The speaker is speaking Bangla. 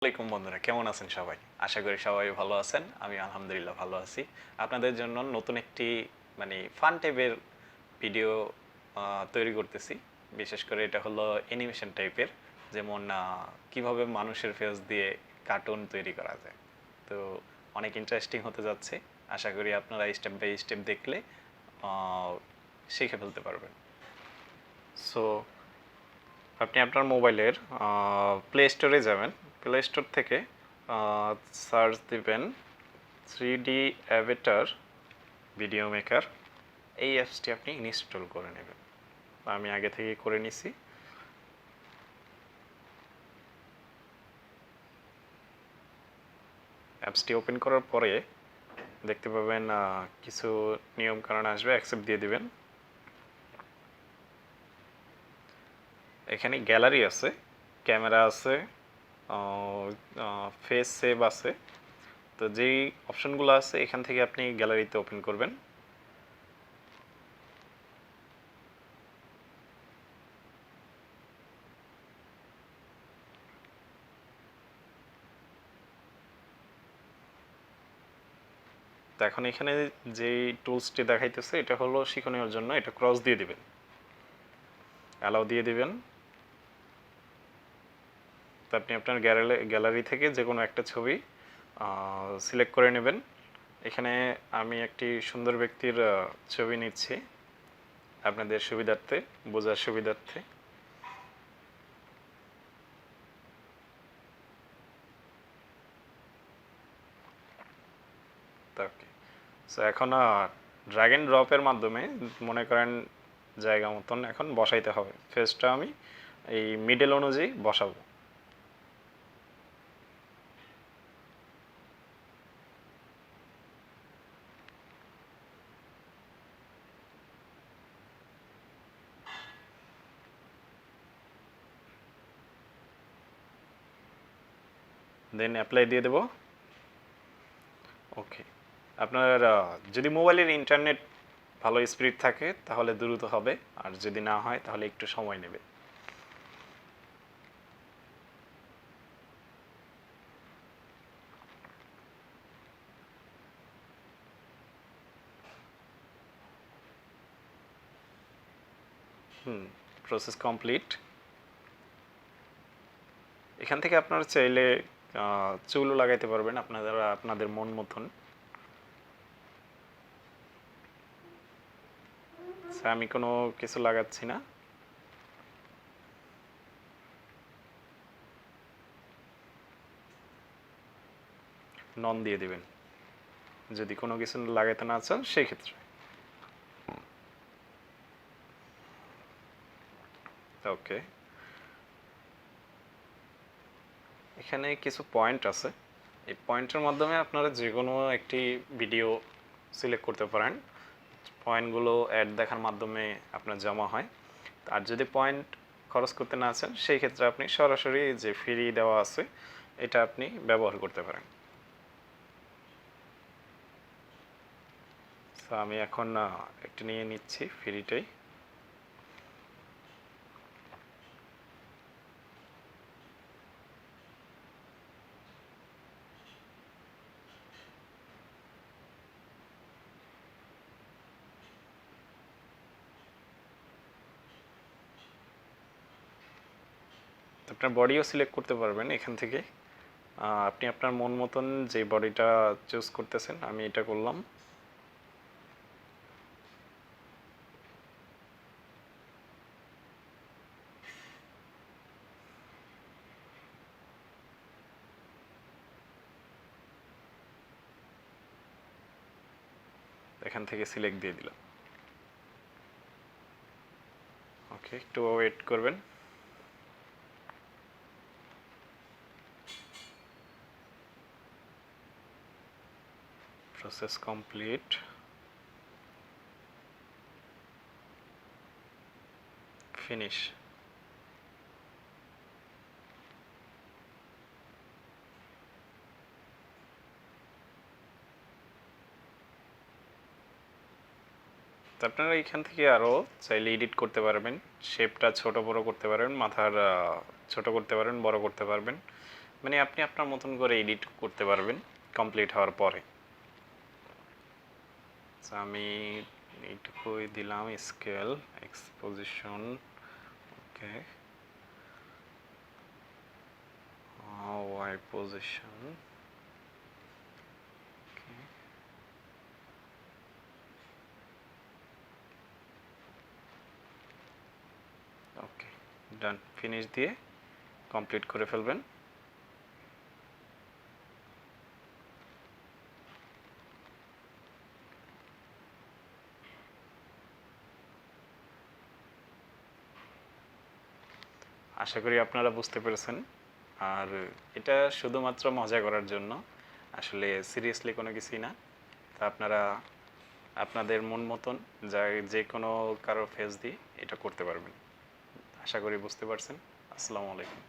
আসসালামাইকুম বন্ধুরা, কেমন আছেন সবাই? আশা করি সবাই ভালো আছেন। আমি আলহামদুলিল্লাহ ভালো আছি। আপনাদের জন্য নতুন একটি ফান টাইপের ভিডিও তৈরি করতেছি। বিশেষ করে এটা হলো অ্যানিমেশন টাইপের, যেমন কিভাবে মানুষের ফেস দিয়ে কার্টুন তৈরি করা যায়। তো অনেক ইন্টারেস্টিং হতে যাচ্ছে। আশা করি আপনারা স্টেপ বাই স্টেপ দেখলে আহ, শিখে ফেলতে পারবেন। সো আপনি আপনার মোবাইলের প্লে স্টোরে যাবেন। প্লে স্টোর থেকে সার্চ দিবেন 3D অ্যাভেটার ভিডিও মেকার। এই অ্যাপসটি আপনি ইনস্টল করে নেবেন। আমি আগে থেকে করে নিছি। অ্যাপসটি ওপেন করার পরে দেখতে পাবেন কিছু নিয়মকানুন আসবে, অ্যাকসেপ্ট দিয়ে দিবেন। এখানে গ্যালারি আছে, ক্যামেরা আছে, ফেস সেভ আছে। তো যেই অপশনগুলো আছে এখান থেকে আপনি গ্যালারিতে ওপেন করবেন। তো এখন এখানে যেই টুলসটি দেখাইতেছে এটা হলো শিখনীয়র জন্য, এটা ক্রস দিয়ে দিবেন, অ্যালাউ দিয়ে দিবেন। তো আপনি আপনার গ্যালারি থেকে যে কোনো একটা ছবি সিলেক্ট করে নেবেন। এখানে আমি একটি সুন্দর ব্যক্তির ছবি নিচ্ছি আপনাদের সুবিধার্থে, বোঝার সুবিধার্থে। ওকে, সো এখন ড্র্যাগ অ্যান্ড ড্রপের মাধ্যমে মনে করেন জায়গা মতন এখন বসাইতে হবে। ফেসটা আমি এই মিডল অনুযায়ী বসাবো। দেন অ্যাপ্লাই দিয়ে দেবো। ওকে, আপনার যদি মোবাইলের ইন্টারনেট ভালো স্পিড থাকে তাহলে দ্রুত হবে, আর যদি না হয় তাহলে একটু সময় নেবে। Process complete. এখান থেকে আপনারা চাইলে চুলও লাগাইতে পারবেন আপনাদের মন মতন। আমি কোনো কিছু লাগাচ্ছি না। নন দিয়ে দিবেন যদি কোনো কিছু লাগাইতে না চান সেই ক্ষেত্রে। ওকে, এখানে কিছু পয়েন্ট আছে। এই পয়েন্টের মাধ্যমে আপনারা যে কোনো একটি ভিডিও সিলেক্ট করতে পারেন। পয়েন্টগুলো অ্যাড দেখার মাধ্যমে আপনার জমা হয়। আর যদি পয়েন্ট খরচ করতে না চান সেই ক্ষেত্রে আপনি সরাসরি যে ফ্রি দেওয়া আছে এটা আপনি ব্যবহার করতে পারেন। তো আমি এখন একটু নিয়ে নিচ্ছি ফ্রিটাই। আপনার বডিও সিলেক্ট করতে পারবেন এখান থেকে। আপনি আপনার মন মতন যে বডিটা চুজ করতেছেন, আমি এটা করলাম। এখান থেকে সিলেক্ট দিয়ে দিলাম। ওকে, একটু ওয়েট করবেন। Process complete. ফিনিশ। তো আপনারা এখান থেকে আরও চাইলে এডিট করতে পারবেন, শেপটা ছোট বড় করতে পারবেন, মাথার ছোট করতে পারবেন, বড় করতে পারবেন। মানে আপনি আপনার মতন করে এডিট করতে পারবেন কমপ্লিট হওয়ার পরে। So, আমি এইটুকুই দিলাম, স্কেল, এক্সপোজিশন, ওকে, ওয়াই পজিশন, ওকে, ডান, ফিনিশ দিয়ে কমপ্লিট করে ফেলবেন। আশা করি আপনারা বুঝতে পেরেছেন। আর এটা শুধুমাত্র মজা করার জন্য, আসলে সিরিয়াসলি কোনো কিছুই না। তা আপনারা আপনাদের মন মতন যে কোনো কারো ফেস দিয়ে এটা করতে পারবেন। আশা করি বুঝতে পারছেন। আসসালামু আলাইকুম।